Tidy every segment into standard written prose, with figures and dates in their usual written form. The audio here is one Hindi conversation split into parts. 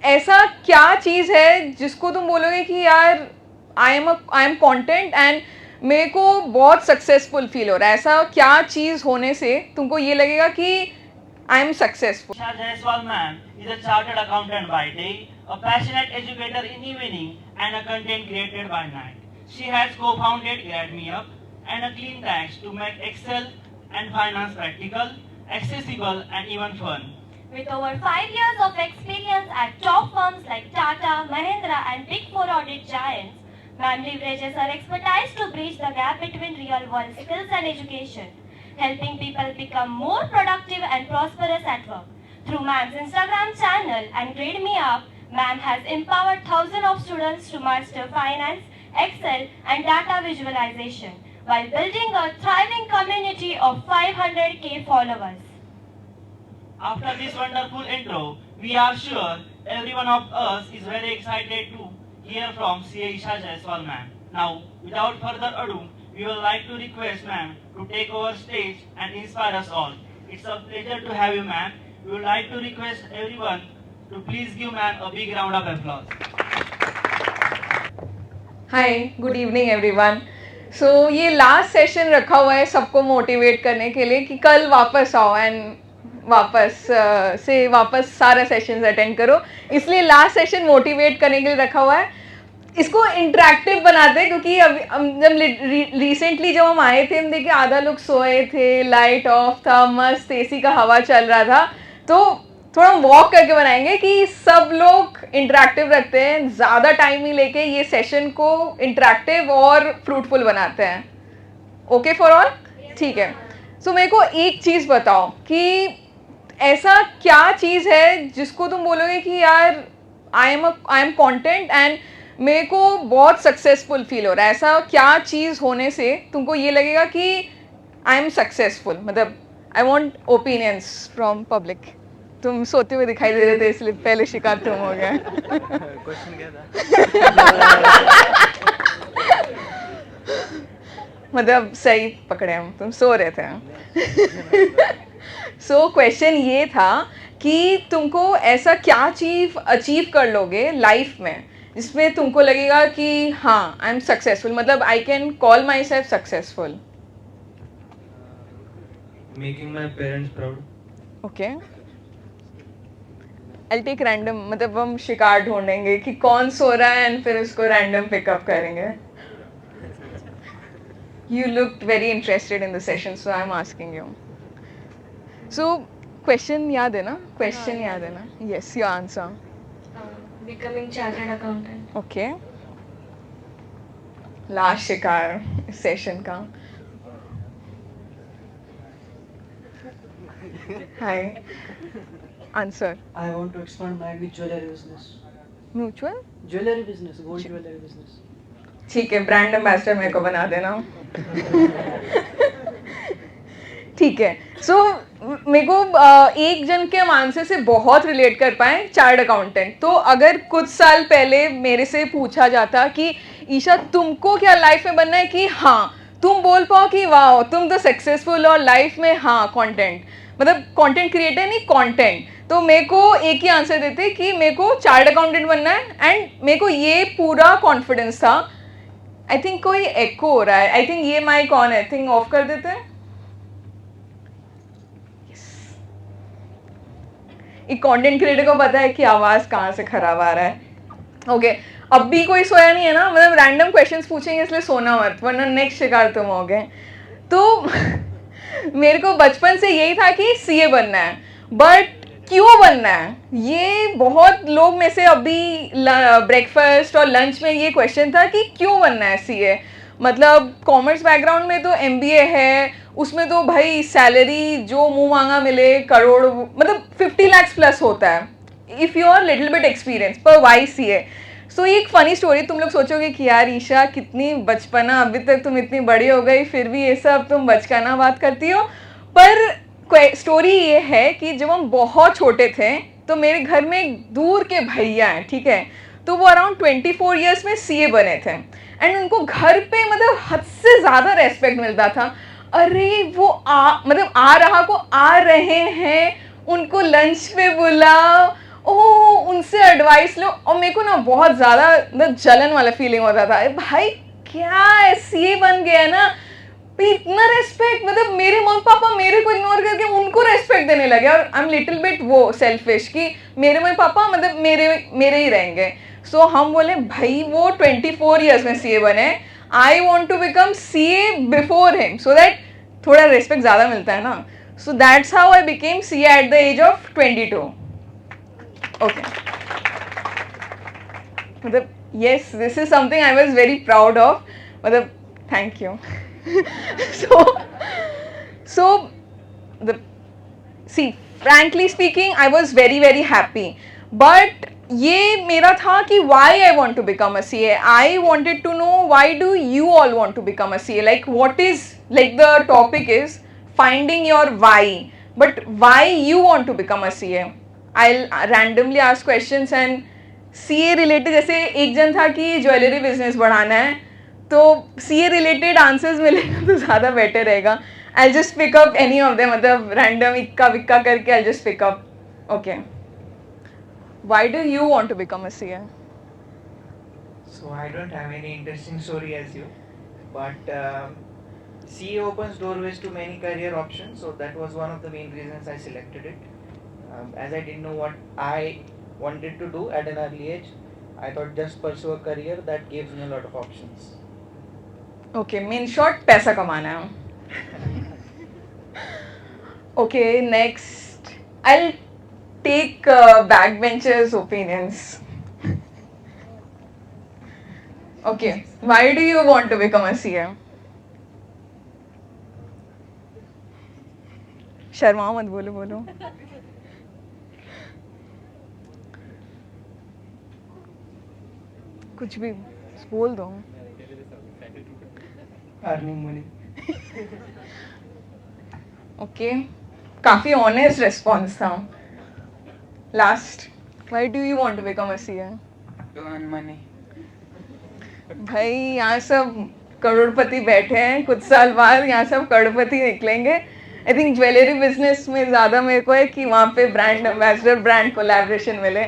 ऐसा क्या चीज़ है जिसको तुम बोलोगे कि यार आई एम कॉन्टेंट एंड मेरे को बहुत सक्सेसफुल फील हो रहा है? ऐसा क्या चीज़ होने से तुमको ये लगेगा कि I am successful? Isha Jaiswal ma'am is a chartered accountant by day, a passionate educator in evening, and a content creator by night. She has co-founded Grad Me Up and a clean tax to make Excel and finance practical, accessible, and even fun. With over 5 years of experience at top firms like Tata, Mahindra, and Big Four audit giants, ma'am leverages her expertise to bridge the gap between real-world skills and education, helping people become more productive and prosperous at work. Through ma'am's Instagram channel and Grade Me Up, ma'am has empowered thousands of students to master finance, Excel, and data visualization, while building a thriving community of 500k followers. After this wonderful intro, we are sure every one of us is very excited to hear from CA Isha Jaiswal ma'am. Now, without further ado, we would like to request ma'am to take over stage and inspire us all. It's a pleasure to have you ma'am. We would like to request everyone to please give ma'am a big round of applause. Hi, good evening everyone. So ये लास्ट सेशन रखा हुआ है सबको मोटिवेट करने के लिए कि कल वापस आओ एंड वापस सारा सेशंस अटेंड करो. इसलिए लास्ट सेशन मोटिवेट करने के लिए रखा हुआ है. इसको इंटरेक्टिव बनाते हैं क्योंकि अभी जब रिसेंटली जब हम आए थे हम देखे आधा लोग सोए थे, लाइट ऑफ था, मस्त एसी का हवा चल रहा था. तो थोड़ा वॉक करके बनाएंगे कि सब लोग इंटरेक्टिव रखते हैं, ज़्यादा टाइम ही लेके ये सेशन को इंटरेक्टिव और फ्रूटफुल बनाते हैं. Okay for all? ठीक है. सो मेरे को एक चीज़ बताओ कि ऐसा क्या चीज़ है जिसको तुम बोलोगे कि यार आई एम कॉन्टेंट एंड मेरे को बहुत सक्सेसफुल फील हो रहा है? ऐसा क्या चीज़ होने से तुमको ये लगेगा कि आई एम सक्सेसफुल? मतलब I want opinions from public. तुम सोते हुए दिखाई दे रहे थे इसलिए पहले शिकार तुम हो गए. क्वेश्चन क्या था? मतलब सही पकड़े हम, तुम सो रहे थे. सो क्वेश्चन ये था कि तुमको ऐसा क्या चीज़ अचीव कर लोगे लाइफ में जिसमें तुमको लगेगा कि हाँ आई एम सक्सेसफुल, मतलब I can call myself successful. Making my parents proud. Okay, I take random, मतलब हम शिकार ढूंढेंगे कि कौन सो रहा है एंड फिर उसको रैंडम पिकअप करेंगे. You looked very interested in the session, so I'm asking you. So, question याद है ना? Question याद है ना? Yes, your answer. Becoming chartered accountant. Okay. Last शिकार इस session का. Hi. Answer. I want to expand my jewelry business. Mutual? Jewelry business, gold jewelry business. ठीक है, ब्रांड एम्बेसडर मेरे को बना देना. ठीक है. सो मेरे को एक जन के आंसर से बहुत रिलेट कर पाए, चार्ट अकाउंटेंट. तो अगर कुछ साल पहले मेरे से पूछा जाता कि ईशा तुमको क्या लाइफ में बनना है, कि हाँ तुम बोल पाओ कि वाह तुम तो सक्सेसफुल और लाइफ में हाँ कंटेंट, मतलब कंटेंट क्रिएटर नहीं कंटेंट, तो मेरे को एक ही आंसर देते कि मेरे को चार्ट अकाउंटेंट बनना है. एंड मेरे को ये पूरा कॉन्फिडेंस था. आई थिंक कोई एको हो रहा है. आई थिंक ये माइक ऑन है. थिंक ऑफ कर देते हैं. एक कंटेंट क्रिएटर को पता है कि आवाज़ कहाँ से खराब आ रहा है. ओके, अब भी कोई सोया नहीं है ना? मतलब रैंडम क्वेश्चंस पूछेंगे इसलिए सोना मत, वरना नेक्स्ट शिकार तुम हो गए. तो मेरे को बचपन से यही था कि सीए बनना है. बट क्यों बनना है, ये बहुत लोग में से अभी ब्रेकफास्ट और लंच में ये क्वेश्चन था कि क्यों बनना है सीए. मतलब कॉमर्स बैकग्राउंड में तो एमबीए है, उसमें तो भाई सैलरी जो मुंह मांगा मिले करोड़, मतलब 50 लाख प्लस होता है if you are little bit experience. पर वाई सीए? सो ये एक फ़नी स्टोरी. तुम लोग सोचोगे कि यार ईशा कितनी बचपना, अभी तक तुम इतनी बड़ी हो गई फिर भी ये सब तुम बचकाना बात करती हो. पर स्टोरी ये है कि जब हम बहुत छोटे थे तो मेरे घर में एक दूर के भैया हैं, ठीक है, तो वो अराउंड 24 ईयर्स में सीए बने थे. एंड उनको घर पे मतलब हद से ज़्यादा रेस्पेक्ट मिलता था. अरे वो मतलब आ रहा को आ रहे हैं, उनको लंच पे बुलाओ ओह उनसे एडवाइस लो, और मेरे को ना बहुत ज़्यादा मतलब जलन वाला फीलिंग होता था, अरे भाई क्या सीए बन गया है ना, इतना रेस्पेक्ट, मतलब मेरे मम्मी पापा मेरे को इग्नोर करके उनको रेस्पेक्ट देने लगे, और आई एम लिटिल बिट वो सेल्फिश कि मेरे मम्मी पापा मतलब मेरे ही रहेंगे। सो हम बोले भाई वो 24 ईयर्स में सीए बने, I want to become CA before him so that थोड़ा रेस्पेक्ट ज़्यादा मिलता है ना। So that's how I became CA at the age of 22। ओके, मतलब yes, this is something I was very proud of, मतलब thank you। so the see frankly speaking I was very happy, but ये मेरा था कि why I want to become a CA, I wanted to know why do you all want to become a CA, like what is, like the topic is finding your why, but why you want to become a CA। I'll randomly ask questions and CA related, जैसे एक जन था कि ज्वेलरी बिजनेस बढ़ाना है, तो CA रिलेटेड आंसर्स मिलेगा तो ज़्यादा बेटर रहेगा। I just pick up any of them, मतलब रैंडम इक्का विक्का करके I just pick up. Okay, why do you want to become a CA? So I don't have any interesting story as you, but CA opens doorways to many career options, so that was one of the main reasons I selected it. As I didn't know what I wanted to do at an early age, I thought just pursue a career that gives me a lot of options. Okay, in short, पैसा कमाना है। Okay, next I'll take backbenchers' opinions. Okay, why do you want to become a CA? Sharma मत बोलो बोलो। कुछ भी बोल दो। Earning money. ओके, काफी ऑनेस्ट रिस्पॉन्स था। Last, why do you want to become a CA? To earn money. भाई यहाँ सब करोड़पति बैठे हैं, कुछ साल बाद यहाँ सब करोड़पति निकलेंगे। आई थिंक ज्वेलरी बिजनेस में ज़्यादा मेरे को है कि वहाँ पे ब्रांड एम्बेसडर, ब्रांड कोलैबोरेशन मिले।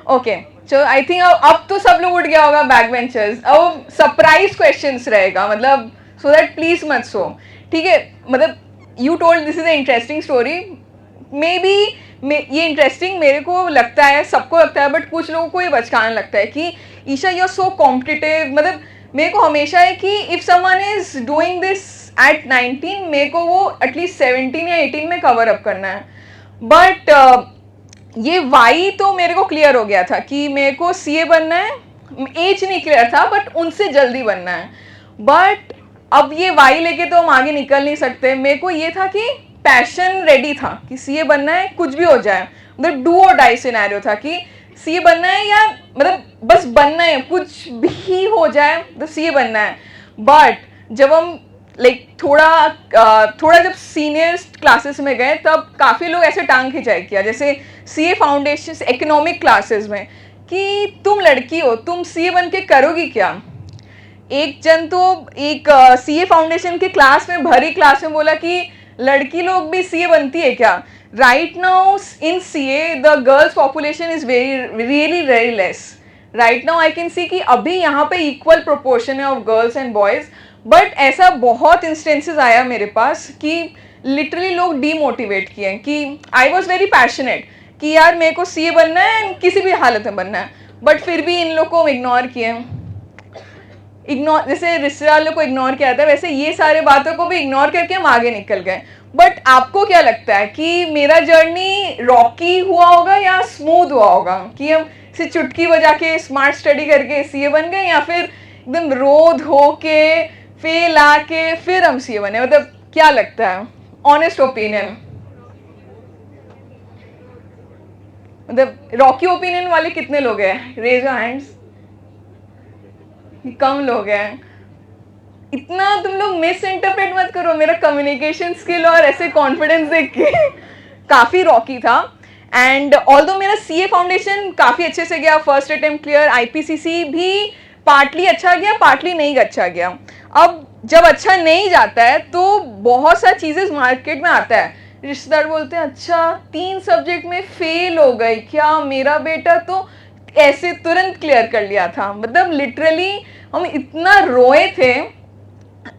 ओके, चलो आई थिंक अब तो सब लोग उठ गया होगा बैक बेंचर्स। अब सरप्राइज क्वेश्चंस रहेगा, मतलब सो दैट प्लीज मत सो, ठीक है? मतलब you told this is a interesting story, may be ये इंटरेस्टिंग मेरे को लगता है, सबको लगता है, बट कुछ लोगों को ये बचकाना लगता है कि Isha you are so competitive. मतलब मेरे को हमेशा है कि if someone is doing this at 19, मेरे को वो एटलीस्ट 17 या 18 में कवर अप करना है। बट ये वाई तो मेरे को क्लियर हो गया था कि मेरे को सीए बनना है। एज नहीं क्लियर था, बट उनसे जल्दी बनना है। बट अब ये वाई लेके तो हम आगे निकल नहीं सकते। मेरे को ये था कि पैशन रेडी था कि सीए बनना है, कुछ भी हो जाए, मतलब डू और डाई सिनेरियो था कि सीए बनना है, या मतलब बस बनना है, कुछ भी हो जाए तो सीए बनना है। बट जब हम थोड़ा जब सीनियर क्लासेस में गए, तब काफ़ी लोग ऐसे टांग खिंचाई किया, जैसे सीए फाउंडेशन इकोनॉमिक क्लासेस में, कि तुम लड़की हो, तुम सीए बन के करोगी क्या? एक जन तो एक सीए फाउंडेशन के क्लास में, भरी क्लास में बोला कि लड़की लोग भी सीए बनती है क्या? Right now in CA the girls population is really very less. Right now I can सी कि अभी यहाँ पे इक्वल प्रोपोर्शन है of girls and boys, but ऐसा बहुत इंस्टेंसेस आया मेरे पास कि लिटरली लोग डीमोटिवेट किए, कि आई वॉज वेरी पैशनेट कि यार मेरे को सीए बनना है, किसी भी हालत में बनना है, बट फिर भी इन लोग को इग्नोर किए। जैसे रिश्ते वालों को इग्नोर किया था, वैसे ये सारे बातों को भी इग्नोर करके हम आगे निकल गए। बट आपको क्या लगता है कि मेरा जर्नी रॉकी हुआ होगा या स्मूथ हुआ होगा, कि हम से चुटकी बजा के स्मार्ट स्टडी करके सीए बन गए, या फिर एकदम रोध हो के फेल आके फिर हम सीए बने? मतलब क्या लगता है, ऑनेस्ट ओपिनियन? मतलब रॉकी ओपिनियन वाले कितने लोग हैं? Raise your hands. कम लोग हैं। इतना तुम लोग मिस इंटरप्रेट मत करो मेरा कम्युनिकेशन स्किल और ऐसे कॉन्फिडेंस देख के। काफ़ी रॉकी था। एंड ऑल्दो मेरा सीए फाउंडेशन काफ़ी अच्छे से गया, फर्स्ट अटेम्प्ट क्लियर, आईपीसीसी भी पार्टली अच्छा गया, पार्टली नहीं अच्छा गया। अब जब अच्छा नहीं जाता है तो बहुत सारी चीज़ें मार्केट में आता है, रिश्तेदार बोलते हैं अच्छा 3 सब्जेक्ट में फेल हो गई क्या, मेरा बेटा तो ऐसे तुरंत क्लियर कर लिया था। मतलब लिटरली हम इतना रोए थे।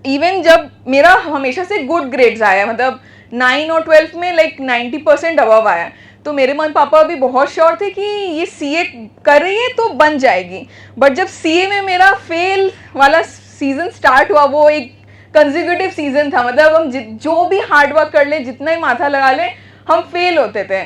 इवन जब मेरा हमेशा से गुड ग्रेड्स आया, मतलब 9 और 12 में लाइक 90% अबव आया, तो मेरे मम्मी पापा भी बहुत श्योर थे कि ये सीए कर रही है तो बन जाएगी। बट जब सीए में मेरा फेल वाला सीजन स्टार्ट हुआ, वो एक कंजिक्यूटिव सीजन था, मतलब हम जो भी हार्डवर्क कर ले, जितना ही माथा लगा ले, हम फेल होते थे।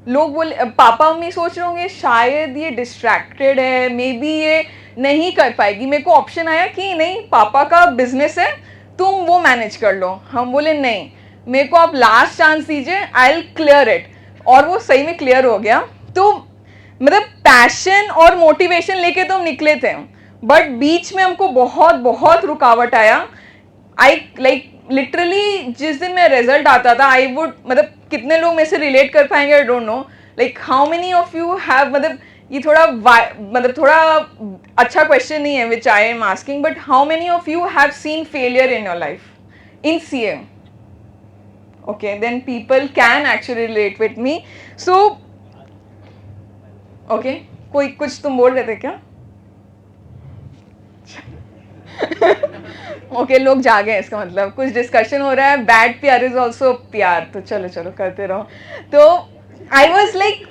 लोग बोले, पापा मम्मी सोच रहे होंगे शायद ये डिस्ट्रैक्टेड है, मे बी ये नहीं कर पाएगी। मेरे को ऑप्शन आया कि नहीं, पापा का बिजनेस है, तुम वो मैनेज कर लो। हम बोले नहीं, मेरे को आप लास्ट चांस दीजिए, आई विल क्लियर इट। और वो सही में क्लियर हो गया। तो मतलब पैशन और मोटिवेशन लेके तो हम निकले थे, बट बीच में हमको बहुत बहुत रुकावट आया। आई लाइक लिटरली जिस दिन मेरा रिजल्ट आता था, आई वुड, मतलब कितने लोग मेरे से रिलेट कर पाएंगे, I don't know, like how many of you have, मतलब ये थोड़ा अच्छा क्वेश्चन नहीं है which I am asking, but how many of you have seen failure in your life in CA? Okay, then people can actually relate with me. So, okay, कोई कुछ तुम बोल रहे थे क्या? Okay, लोग जागे हैं, इसका मतलब कुछ डिस्कशन हो रहा है। बैड प्यार इज ऑल्सो प्यार, तो चलो चलो करते रहो। तो आई वॉज लाइक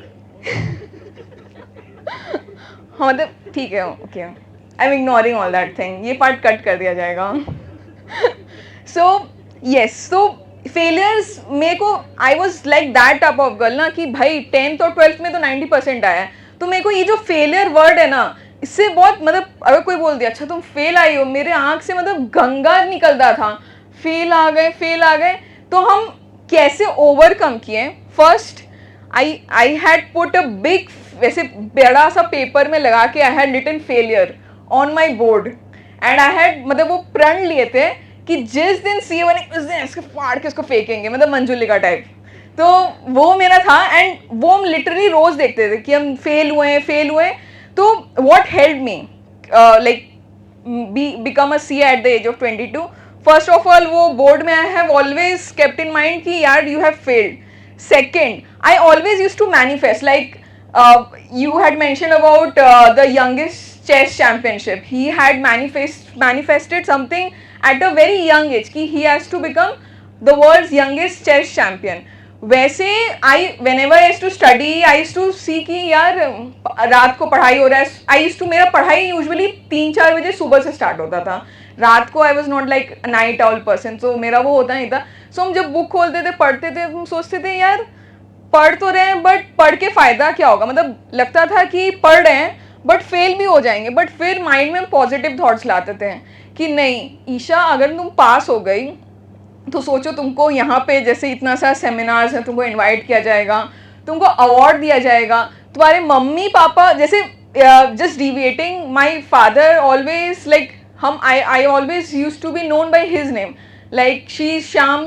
हाँ, मतलब ठीक है, okay, I am ignoring all that thing, ये पार्ट कट कर दिया जाएगा। सो यस, सो फेलियर्स मेरे को, आई was like that type of girl ना, कि भाई 10th और 12th में तो 90% आया है, तो मेरे को ये जो फेलियर वर्ड है ना, इससे बहुत, मतलब अगर कोई बोल दिया अच्छा तुम फेल आई हो, मेरे आंख से मतलब गंगा निकलता था, फेल आ गए। तो हम कैसे ओवरकम किए? First I had put a big, वैसे बड़ा सा पेपर में लगा के I had written failure on my board, and I had, मतलब वो प्रण लिए थे कि जिस दिन सीए बने उस दिन इसको फाड़ के उसको फेंकेंगे, मतलब मंजुलिका टाइप। तो वो मेरा था, एंड वो हम लिटरली रोज देखते थे कि हम फेल हुए। तो what help me like become a CA at the age of 22? First of all, वो बोर्ड में I have always kept in mind कि यार you have failed. Second, I always use to manifest, like you had mentioned about the youngest chess championship. He had manifested something at a very young age कि he has to become the world's youngest chess champion. वैसे whenever I used to study, I used to see कि यार रात को पढ़ाई हो रहा है, मेरा पढ़ाई यूजुअली 3-4 बजे सुबह से स्टार्ट होता था। रात को I was not like a night owl person, so मेरा वो होता नहीं था। So हम जब बुक खोलते थे, पढ़ते थे, हम सोचते थे यार पढ़ तो रहे हैं, बट पढ़ के फायदा क्या होगा? मतलब लगता था कि पढ़ रहे हैं बट फेल भी हो जाएंगे। बट फिर माइंड में पॉजिटिव थॉट्स लाते थे कि नहीं ईशा, अगर तुम पास हो गई तो सोचो तुमको यहाँ पे जैसे इतना सा सेमिनार्स है, तुमको इनवाइट किया जाएगा, तुमको अवार्ड दिया जाएगा, तुम्हारे मम्मी पापा जैसे just deviating, my father always like I always use to be known by his name, like she Shyam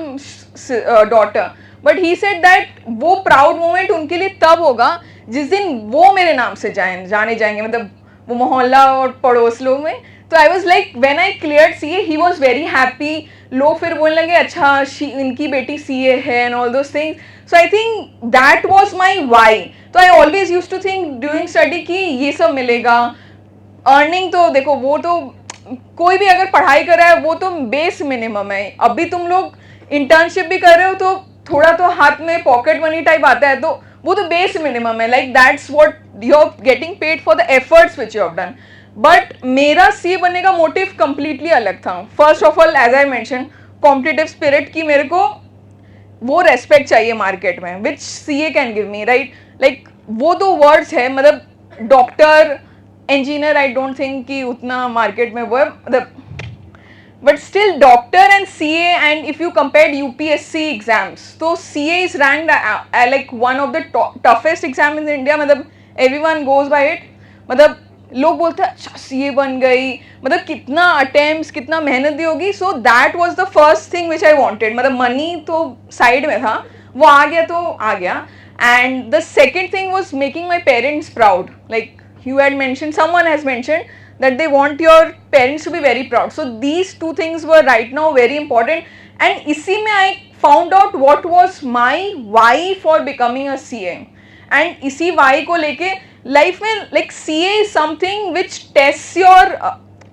daughter, but he said that वो प्राउड मोमेंट उनके लिए तब होगा जिस दिन वो मेरे नाम से जाने जाएंगे, मतलब वो मोहल्ला और पड़ोस लोग में। तो I was like when I clear CA, he was very happy. लोग फिर बोलने लगे अच्छा इनकी बेटी सीए है and all those things. So I think that was my why. तो I always use to think during study कि ये सब मिलेगा। अर्निंग तो देखो, वो तो कोई भी अगर पढ़ाई कर रहा है वो तो बेस मिनिमम है। अभी तुम लोग इंटर्नशिप भी कर रहे हो तो थोड़ा तो हाथ में पॉकेट मनी टाइप आता है, तो वो तो बेस मिनिमम है, like that's what you are getting paid for the efforts which you have done. But मेरा सीए बनने का मोटिव कंप्लीटली अलग था। First of all, as I mention, competitive spirit की मेरे को वो रेस्पेक्ट चाहिए मार्केट में, which CA can give me, right? Like वो दो वर्ड्स है, मतलब doctor, engineer, I don't think कि उतना मार्केट में वो है, मतलब but still doctor and CA, and if you compared UPSC exams, so CA is ranked like one of the toughest exam in India, मतलब everyone goes by it। मतलब लोग बोलते हैं अच्छा CA बन गई, मतलब कितना अटेम्प्ट, कितना मेहनत दी होगी। so that was the first thing which I wanted, मतलब मनी तो साइड में था, वो आ गया तो आ गया। and the second thing was making my parents proud, like you had mentioned, someone has mentioned that they want your parents to be very proud. So these two things were right now very important, and इसी में I found out what was my why for becoming a CA, and इसी वाई को लेके लाइफ में like CA is something which test your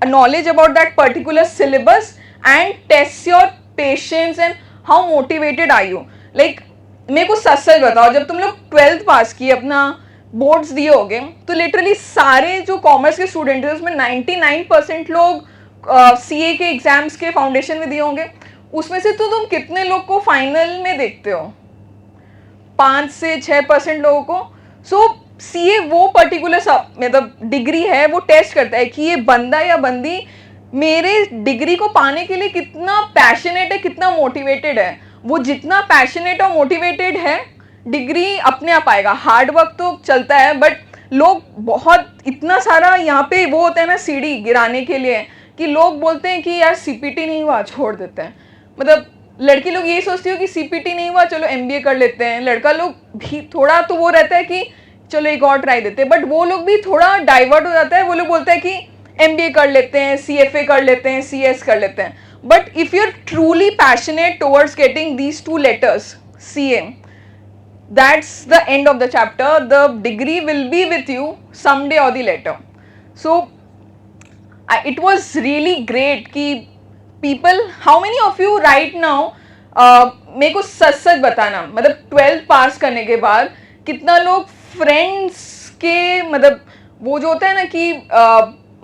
knowledge about that particular syllabus and test your patience and how motivated are you. Like मेरे को सच सच बताओ, जब तुम लोग 12th पास किए, अपना बोर्ड्स दिए होगे, तो लिटरली सारे जो कॉमर्स के स्टूडेंट हैं उसमें 99% लोग सीए के एग्जाम्स के फाउंडेशन में दिए होंगे. उसमें से तो तुम कितने लोग को फाइनल में देखते हो? 5 से 6% लोगों को. सो सीए वो पर्टिकुलर मतलब डिग्री है, वो टेस्ट करता है कि ये बंदा या बंदी मेरे डिग्री को पाने के लिए कितना पैशनेट है, कितना मोटिवेटेड है. वो जितना पैशनेट और मोटिवेटेड है, डिग्री अपने आप आएगा. हार्ड वर्क तो चलता है, बट लोग बहुत इतना सारा यहाँ पे वो होता है ना सीढ़ी गिराने के लिए, कि लोग बोलते हैं कि यार सीपीटी नहीं हुआ, छोड़ देते हैं. मतलब लड़की लोग यही सोचती हो कि सीपीटी नहीं हुआ, चलो एमबीए कर लेते हैं. लड़का लोग भी थोड़ा तो वो रहता है कि चलो एक और ट्राई देते हैं, बट वो लोग भी थोड़ा डाइवर्ट हो जाता है. वो लोग बोलते हैं कि एमबीए कर लेते हैं, सीएफए कर लेते हैं, सीएस कर लेते हैं. But if you are truly passionate towards getting these 2 letters CA, that's the end of the chapter. The degree will be with you someday or the later. So it was really great कि people, how many of you right now, मेरे को सच सच बताना, मतलब 12th पास करने के बाद कितना लोग फ्रेंड्स के, मतलब वो जो होता है ना कि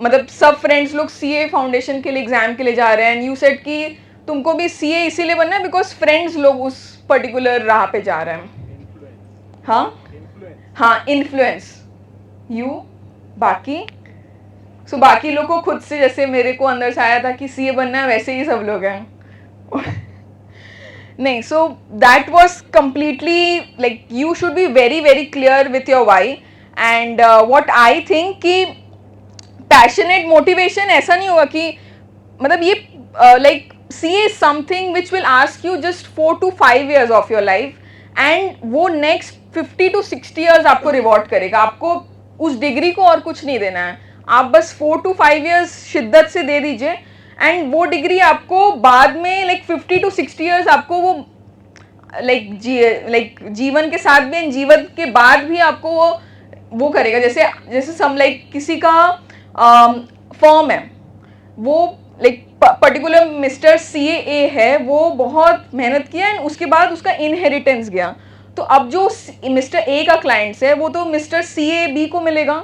मतलब सब फ्रेंड्स लोग सीए फाउंडेशन के लिए एग्जाम के लिए जा रहे हैं, एंड यू सेड कि तुमको भी सीए इसीलिए बनना है बिकॉज फ्रेंड्स लोग उस पर्टिकुलर राह पे जा रहे हैं. हाँ, इन्फ्लुएंस यू बाकी. सो बाकी लोग को खुद से, जैसे मेरे को अंदर से आया था कि सीए बनना है, वैसे ही सब लोग हैं. नहीं, so that was completely like you should be very very clear with your why. And what I think कि पैशनेट मोटिवेशन ऐसा नहीं होगा कि मतलब ये like CA is something which will ask you just 4 to 5 years of your life, and वो नेक्स्ट 50 to 60 years आपको रिवॉर्ड करेगा. आपको उस डिग्री को और कुछ नहीं देना है, आप बस 4 to 5 years शिद्दत से दे दीजिए, एंड वो डिग्री आपको बाद में लाइक 50 to 60 years आपको वो लाइक जीवन के साथ भी, जीवन के बाद भी आपको वो करेगा. जैसे सम लाइक किसी का फर्म है, वो लाइक पर्टिकुलर मिस्टर CA है, वो बहुत मेहनत किया एंड उसके बाद उसका इनहेरिटेंस गया. तो अब जो मिस्टर A का क्लाइंट्स है, वो तो मिस्टर CA को मिलेगा.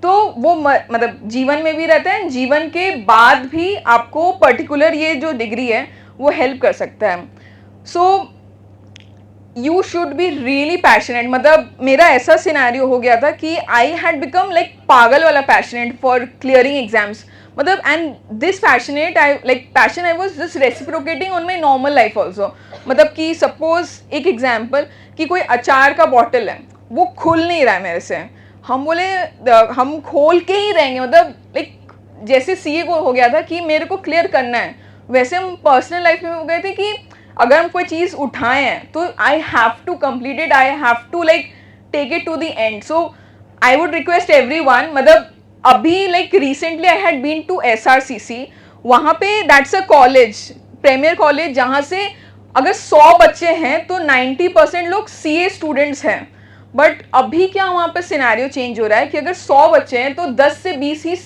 तो वो मतलब जीवन में भी रहता है, जीवन के बाद भी आपको पर्टिकुलर ये जो डिग्री है वो हेल्प कर सकता है. So you should be really passionate. मतलब मेरा ऐसा सिनेरियो हो गया था कि आई हैड बिकम लाइक पागल वाला पैशनेट फॉर क्लियरिंग एग्जाम्स. मतलब and this passionate passion I was just reciprocating on my normal life also. मतलब कि सपोज एक एग्जाम्पल कि कोई अचार का बॉटल है, वो खुल नहीं रहा है मेरे से, हम बोले हम खोल के ही रहेंगे. मतलब लाइक जैसे सीए को हो गया था कि मेरे को क्लियर करना है, वैसे हम पर्सनल लाइफ में हो गए थे कि अगर हम कोई चीज़ उठाए हैं तो I have to complete it, I have to like take it to the end. So I would request everyone, मतलब अभी like recently I had been to SRCC. वहाँ पे that's a college, premier college, जहाँ से अगर 100 बच्चे हैं तो 90% लोग CA स्टूडेंट्स हैं. बट अभी क्या वहाँ पे सिनेरियो चेंज हो रहा है कि अगर 100 बच्चे हैं तो 10 से 20 ही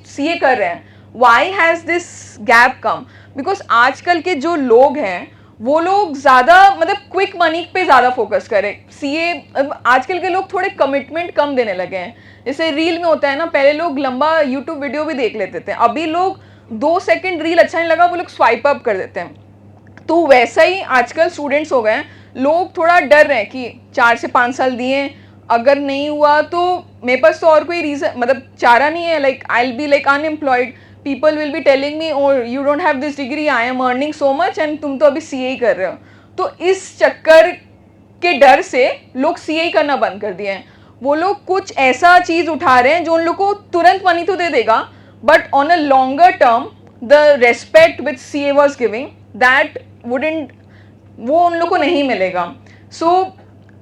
CA कर रहे हैं. Why has this gap come? Because आजकल के जो लोग हैं वो लोग ज़्यादा मतलब क्विक मनी पे ज़्यादा फोकस करें. CA आजकल के लोग थोड़े कमिटमेंट कम देने लगे हैं. जैसे रील में होता है ना, पहले लोग लंबा YouTube वीडियो भी देख लेते थे, अभी लोग 2 सेकंड रील अच्छा नहीं लगा वो लोग स्वाइप अप कर देते हैं. तो वैसा ही आजकल स्टूडेंट्स हो गए हैं. लोग थोड़ा डर रहे हैं कि 4 से 5 साल दिए, अगर नहीं हुआ तो मेरे पास तो और कोई रीज़न मतलब चारा नहीं है. Like I will be like unemployed, people will be telling me और you don't have this degree, I am earning so much and तुम तो अभी CA ही कर रहे हो. तो इस चक्कर के डर से लोग CA ही करना बंद कर दिए हैं. वो लोग कुछ ऐसा चीज़ उठा रहे हैं जो उन लोग को तुरंत मनी तो दे देगा, but on a longer term the respect which CA was giving that wouldn't, वो उन लोग को नहीं मिलेगा. So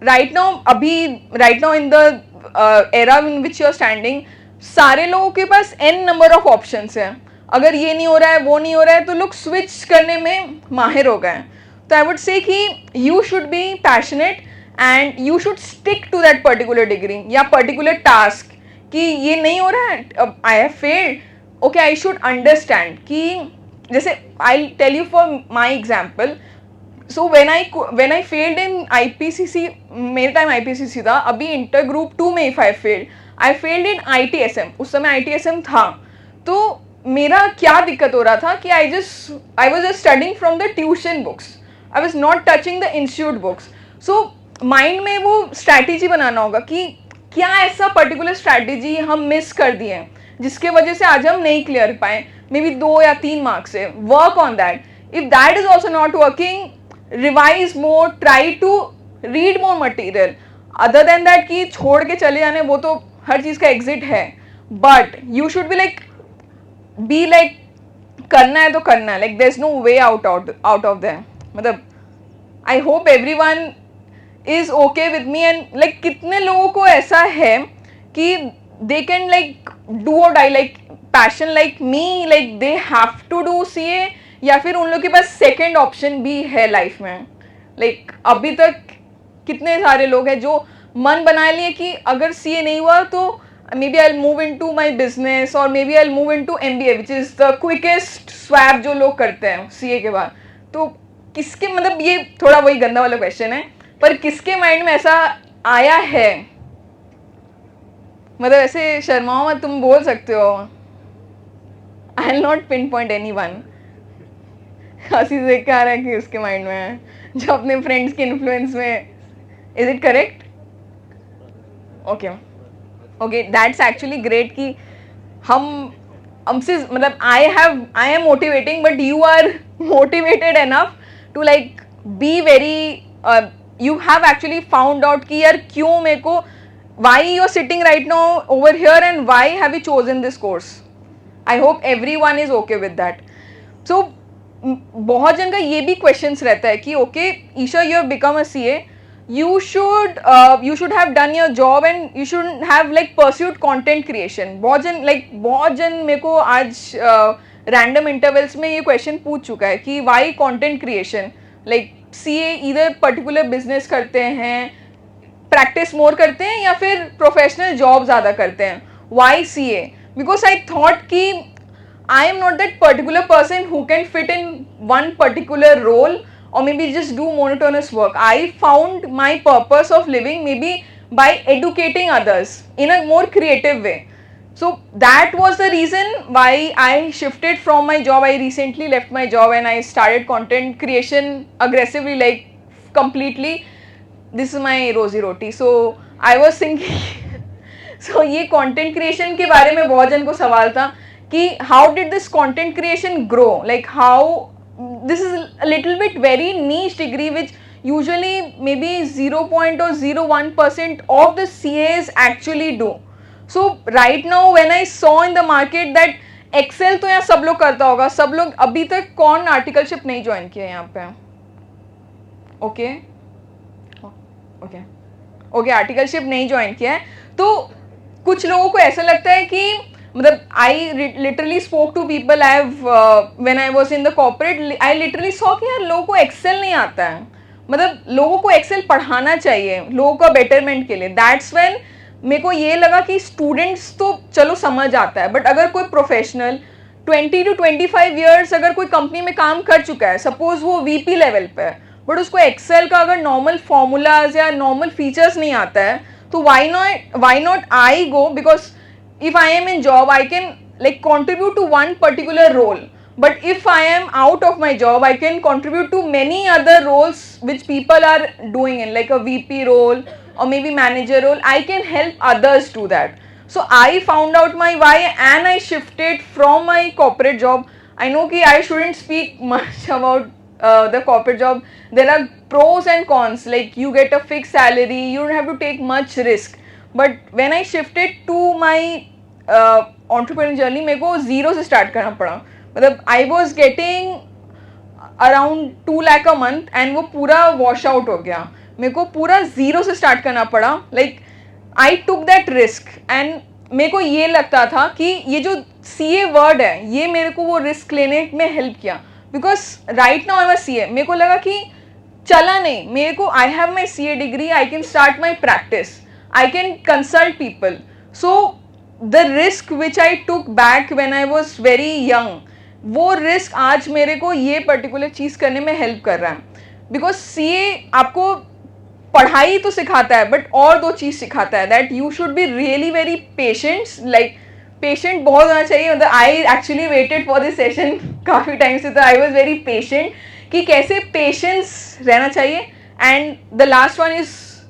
right now in the era in which you are standing, सारे लोगों के पास n नंबर ऑफ ऑप्शंस हैं. अगर ये नहीं हो रहा है, वो नहीं हो रहा है, तो लोग स्विच करने में माहिर हो गए हैं. तो आई वुड से कि you should be passionate and you should stick to that particular degree या पर्टिकुलर टास्क कि ये नहीं हो रहा है, I have failed, okay I should understand कि जैसे I tell you for my example. So when I failed in IPCC, मेरे टाइम IPCC था, अभी इंटर ग्रुप 2 में if I failed in ITSM, उस समय ITSM था. तो मेरा क्या दिक्कत हो रहा था कि I was just studying from the tuition books, I was not touching the institute books. So mind में वो स्ट्रैटेजी बनाना होगा कि क्या ऐसा पर्टिकुलर स्ट्रैटेजी हम मिस कर दिए हैं जिसके वजह से आज हम नहीं क्लियर पाए, मे बी 2 या 3 मार्क्स से. Work on that. If that is also not working, revise more, try to read more material. Other than that कि छोड़ के चले जाने, वो तो हर चीज़ का एग्जिट है, but you should be like करना है तो करना है, like there is no way out of that. मतलब I hope everyone is okay with me and like कितने लोगों को ऐसा है कि they can like do or die, like passion like me, like they have to do CA, या फिर उन लोगों के पास सेकेंड ऑप्शन भी है लाइफ में. लाइक अभी तक कितने सारे लोग हैं जो मन बना लिए कि अगर CA नहीं हुआ तो may be I will move into my business और may be I will move into MBA which is the quickest swap जो लोग करते हैं CA के बाद. तो किसके, मतलब ये थोड़ा वही गंदा वाला क्वेश्चन है, पर किसके माइंड में ऐसा आया है? मतलब ऐसे शर्माओ मत, तुम बोल सकते हो. I will not pin point anyone. हंसी देख के आ रहा है कि उसके माइंड में है जो अपने फ्रेंड्स के इन्फ्लुएंस में. Is it correct? Okay that's actually great कि हमसे मतलब I am motivating, but you are motivated enough to like be very, you have actually found out कि यार क्यों मेरे को, why you are sitting right now over here and why have you chosen this course. I hope everyone is okay with that. So बहुत जन का ये भी questions रहता है कि okay Isha, you have become a CA, you should have done your job and you should have like pursued content creation. बहुत जन मेरे को आज random intervals में ये question पूछ चुका है कि why content creation, like CA इधर पर्टिकुलर बिजनेस करते हैं, प्रैक्टिस मोर करते हैं या फिर प्रोफेशनल जॉब ज़्यादा करते हैं. Why CA? Because I thought कि I am not that particular person who can fit in one particular role or maybe just do monotonous work. I found my purpose of living maybe by educating others in a more creative way. So that was the reason why I shifted from my job. I recently left my job and I started content creation aggressively, like completely. This is my rosy roti. So I was thinking so ये content creation के बारे में बहुत जन को सवाल था कि how did this content creation grow, like how this is a little bit very niche degree which usually maybe 0.01% of the CAs actually do. So right now when I saw in the market that Excel तो यहाँ सब लोग करता होगा, सब लोग अभी तक कौन आर्टिकलशिप नहीं ज्वाइन किया यहाँ पे? ओके आर्टिकलशिप नहीं ज्वाइन किया है. तो कुछ लोगों को ऐसा लगता है कि मतलब I literally spoke to people, I have when I was in the corporate, I literally saw कि यार लोगों को एक्सेल नहीं आता है. मतलब लोगों को एक्सेल पढ़ाना चाहिए लोगों का बेटरमेंट के लिए. दैट्स व्हेन मेरे को ये लगा कि स्टूडेंट्स तो चलो समझ आता है, बट अगर कोई प्रोफेशनल 20 to 25 ईयर्स अगर कोई कंपनी में काम कर चुका है, सपोज वो VP लेवल पे है, बट उसको एक्सेल का अगर नॉर्मल फॉर्मूलाज या नॉर्मल फीचर्स नहीं आता है, तो why not I go, because if I am in job I can like contribute to one particular role, but if I am out of my job I can contribute to many other roles which people are doing in, like a VP role or maybe manager role. I can help others do that. So I found out my why and I shifted from my corporate job. I know कि I shouldn't speak much about the corporate job. There are pros and cons, like you get a fixed salary, you don't have to take much risk. But when I shifted to my entrepreneur journey, मेरे को जीरो से स्टार्ट करना पड़ा. मतलब I was getting around 2 lakh a month and वो पूरा वॉश आउट हो गया. मेरे को पूरा जीरो से स्टार्ट करना पड़ा. Like I took that risk and मेरे को ये लगता था कि ये जो CA वर्ड है ये मेरे को वो रिस्क लेने में हेल्प किया. Because right now I was CA, मेरे को लगा कि चला नहीं मेरे को. I have my CA degree, I can start my practice, I can consult people. So the risk which I took back when I was very young, वो रिस्क आज मेरे को ये पर्टिकुलर चीज़ करने में हेल्प कर रहा है. बिकॉज CA आपको पढ़ाई तो सिखाता है बट और दो चीज़ सिखाता है, that you should be really very patient. Like patient बहुत होना चाहिए. मतलब I actually waited for this session काफ़ी टाइम से, तो आई वॉज वेरी पेशेंट कि कैसे पेशेंस रहना चाहिए. And the last one is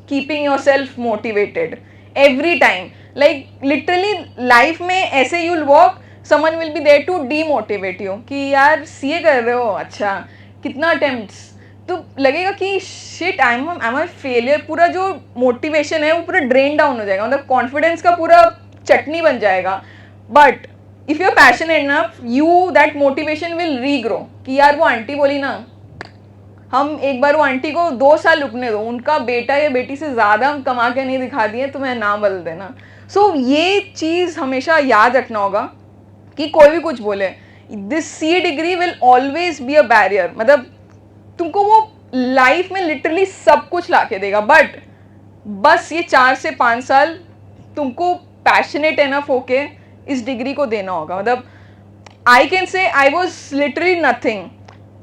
keeping your self motivated every time. Like literally life में ऐसे you will walk, someone will be there to demotivate you कि यार CA कर रहे हो, अच्छा कितना अटेम्प्ट्स, तो लगेगा कि shit I am a failure. पूरा जो मोटिवेशन है वो पूरा ड्रेन डाउन हो जाएगा, मतलब कॉन्फिडेंस का पूरा चटनी बन जाएगा. But if you are passionate enough, you that motivation will regrow. कि यार वो आंटी बोली ना, हम एक बार वो आंटी को 2 साल रुकने दो, उनका बेटा या बेटी से ज़्यादा हम कमा के नहीं दिखा दिए, तो मैं नाम बदल देना. सो ये चीज़ हमेशा याद रखना होगा कि कोई भी कुछ बोले, this CA degree will always be a barrier. मतलब तुमको वो लाइफ में लिटरली सब कुछ ला के देगा, बट बस ये 4 से 5 साल तुमको पैशनेट एनफ होके इस डिग्री को देना होगा. मतलब I can say I was literally nothing.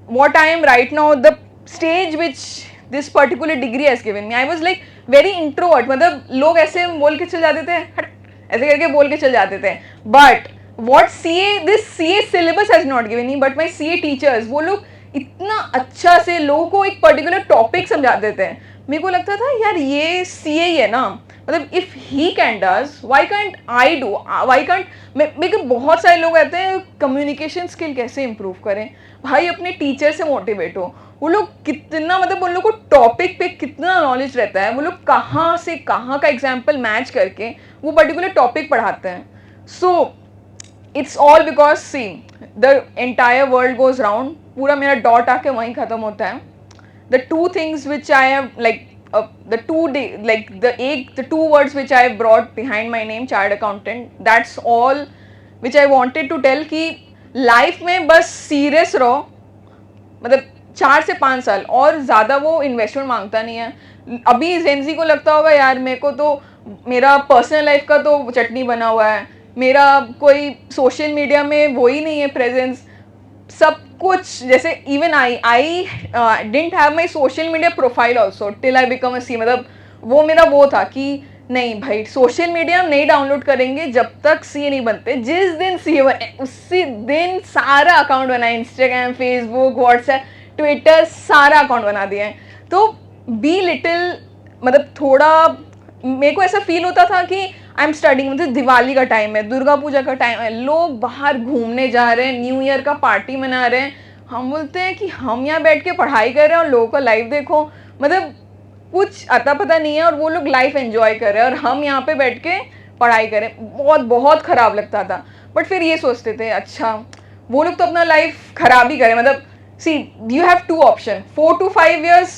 What I am right now, the stage which this particular degree has given me, I was like very introvert. मतलब लोग ऐसे बोल के चल जाते थे, हट ऐसे करके बोल के चल जाते थे. But what this CA syllabus has not given me, but my CA teachers, वो लोग इतना अच्छा से लोगों को एक पर्टिकुलर टॉपिक समझा देते हैं. मेरे को लगता था यार ये CA ही है ना, मतलब if he can does why can't I do, why can't. मेरे को बहुत सारे लोग कहते हैं कम्युनिकेशन स्किल कैसे इम्प्रूव करें. भाई अपने टीचर से मोटिवेट हो. वो लोग कितना, मतलब उन लोग को टॉपिक पे कितना नॉलेज रहता है, वो लोग कहाँ से कहाँ का एग्जाम्पल मैच करके वो पर्टिकुलर टॉपिक पढ़ाते हैं. So it's all because see the entire world goes round. पूरा मेरा डॉट आके वहीं ख़त्म होता है. The two things which I have like the two words which I have brought behind my name, chartered accountant, that's all which I wanted to tell कि लाइफ में बस सीरियस रहो. मतलब 4 से 5 साल और ज़्यादा वो इन्वेस्टमेंट मांगता नहीं है. अभी जेंजी को लगता होगा यार मेरे को तो मेरा पर्सनल लाइफ का तो चटनी बना हुआ है, मेरा कोई सोशल मीडिया में वो ही नहीं है प्रेजेंस, सब कुछ. जैसे even I didn't have my social media profile also till I become a CA. मतलब वो मेरा वो था कि नहीं भाई सोशल मीडिया हम नहीं डाउनलोड करेंगे जब तक CA नहीं बनते. जिस दिन CA बने उसी दिन सारा अकाउंट बनाए, इंस्टाग्राम, फेसबुक, व्हाट्सएप, ट्विटर, सारा अकाउंट बना दिए हैं. तो बी लिटिल, मतलब थोड़ा मेरे को ऐसा फील होता था कि आई एम स्टडिंग. मतलब दिवाली का टाइम है, दुर्गा पूजा का टाइम है, लोग बाहर घूमने जा रहे हैं, न्यू ईयर का पार्टी मना रहे हैं. हम बोलते हैं कि हम यहाँ बैठ के पढ़ाई कर रहे हैं और लोगों का लाइफ देखो. मतलब कुछ अता पता नहीं है और वो लोग लाइफ एंजॉय कर रहे हैं और हम यहाँ पे बैठ के पढ़ाई करें. बहुत बहुत ख़राब लगता था. बट फिर ये सोचते थे अच्छा वो लोग तो अपना लाइफ ख़राब ही करें. मतलब see you have 2 option, 4 to 5 years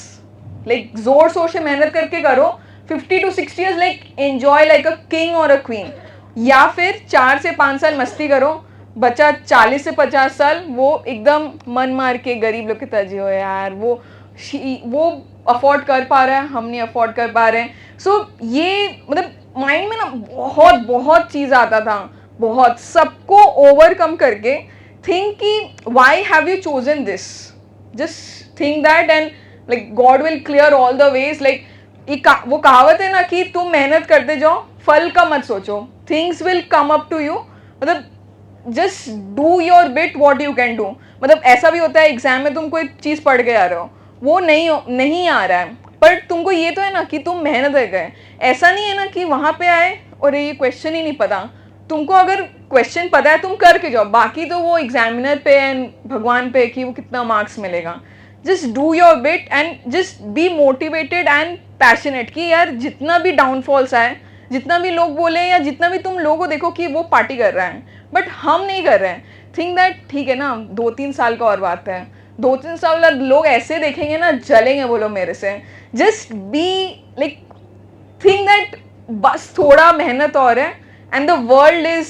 like जोर शोर से मेहनत करके करो, 50 to 60 years like enjoy like a king और अ क्वीन. या फिर 4 से 5 साल मस्ती करो, बचा 40 से 50 साल वो एकदम मन मार के गरीब लोग की तरह जियो यार. वो अफोर्ड कर पा रहा है, हम नहीं अफोर्ड कर पा रहे हैं. सो ये मतलब माइंड में ना बहुत बहुत चीज़ आता था, बहुत सबको ओवरकम करके थिंक कि why have you chosen this, just think that and like God will clear all the ways. Like वो कहावत है ना कि तुम मेहनत करते जाओ, फल का मत सोचो, things will come up to you. मतलब just do your bit what you can do. मतलब ऐसा भी होता है एग्जाम में तुम कोई चीज़ पढ़ के आ रहे हो, वो नहीं आ रहा है, पर तुमको ये तो है ना कि तुम मेहनत कर गए. ऐसा नहीं है ना कि वहाँ पे आए और ये क्वेश्चन ही नहीं पता. तुमको अगर क्वेश्चन पता है तुम करके जाओ, बाकी तो वो एग्जामिनर पे एंड भगवान पे कि वो कितना मार्क्स मिलेगा. Just do your bit and just be motivated and passionate कि यार जितना भी डाउनफॉल्स आए, जितना भी लोग बोले या जितना भी तुम लोगों को देखो कि वो पार्टी कर रहा है बट हम नहीं कर रहे हैं, थिंक दैट ठीक है ना 2-3 साल का और बात है, 2-3 साल लोग ऐसे देखेंगे ना जलेंगे बोलो मेरे से. Just be like think that बस थोड़ा मेहनत और है and the world is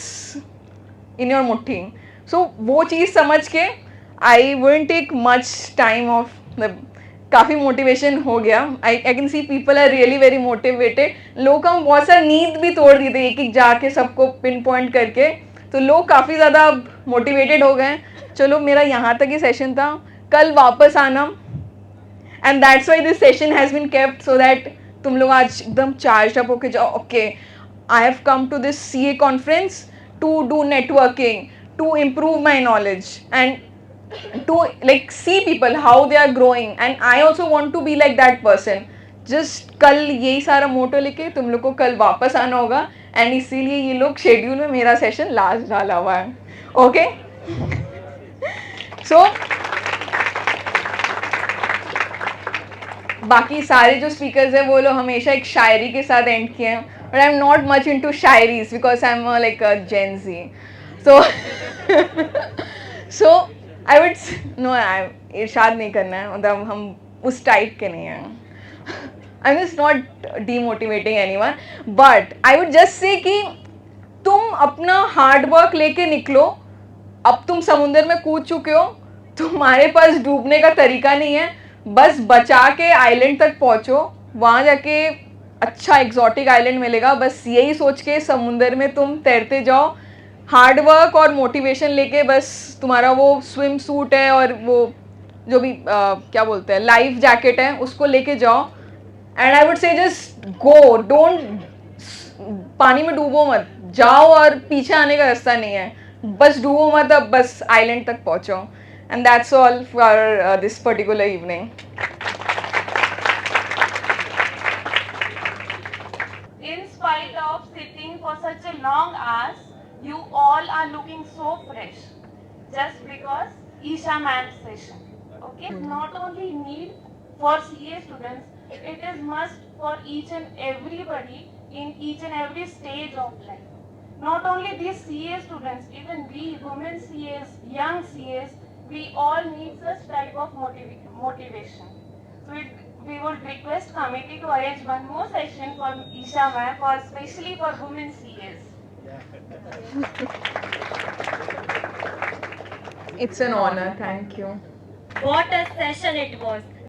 in your मुट्ठी. सो वो चीज़ समझ के I won't take much time off काफ़ी मोटिवेशन हो गया. I can see people are really very motivated. लोग का बहुत सारा नींद भी तोड़ दी थी एक एक जाके सबको पिन पॉइंट करके. तो लोग काफ़ी ज़्यादा मोटिवेटेड हो गए. चलो मेरा यहाँ तक ही सेशन था. कल वापस आना. And that's why this session has been kept so that तुम लोग आज एकदम चार्ज अप होके जाओ. Okay, I have come to this CA conference to do networking, to improve my knowledge and to like see people how they are growing, and I also want to be like that person. Just कल यही सारा मोटो लेके तुम लोग को कल वापस आना होगा. एंड इसीलिए ये लोग शेड्यूल में मेरा सेशन लास्ट डाला हुआ है. ओके, सो बाकी सारे जो स्पीकर्स हैं वो लोग हमेशा एक शायरी के साथ एंड किए हैं. But I am not much into शायरीज because I am like a Gen Z. So I would no, इरशाद नहीं करना है, मतलब हम उस टाइप के नहीं हैं. I am just not demotivating anyone, but I would just say कि तुम अपना हार्ड वर्क लेके निकलो. अब तुम समुंदर में कूद चुके हो, तुम्हारे पास डूबने का तरीका नहीं है. बस बचा के आइलैंड तक पहुंचो, वहाँ जाके अच्छा एग्जॉटिक आइलैंड मिलेगा. बस यही सोच के समुंदर में तुम तैरते जाओ. हार्ड वर्क और मोटिवेशन लेके बस तुम्हारा वो स्विम सूट है और वो जो भी क्या बोलते हैं लाइफ जैकेट है उसको लेके जाओ. एंड आई वुड से जस्ट गो, डोंट पानी में डूबो मत. जाओ और पीछे आने का रास्ता नहीं है. बस डूबो मत, अब बस आइलैंड तक पहुंचो. And that's all for this particular evening. In spite of sitting for such a long hours, you all are looking so fresh just because Isha ma'am's session. Okay, not only need for CA students, it is must for each and everybody in each and every stage of life. Not only these CA students, even we women CAs, young CAs, we all need such type of motivation. So we would request committee to arrange one more session for Isha ma'am, for especially for women CAs. It's an honor. Thank you. What a session it was.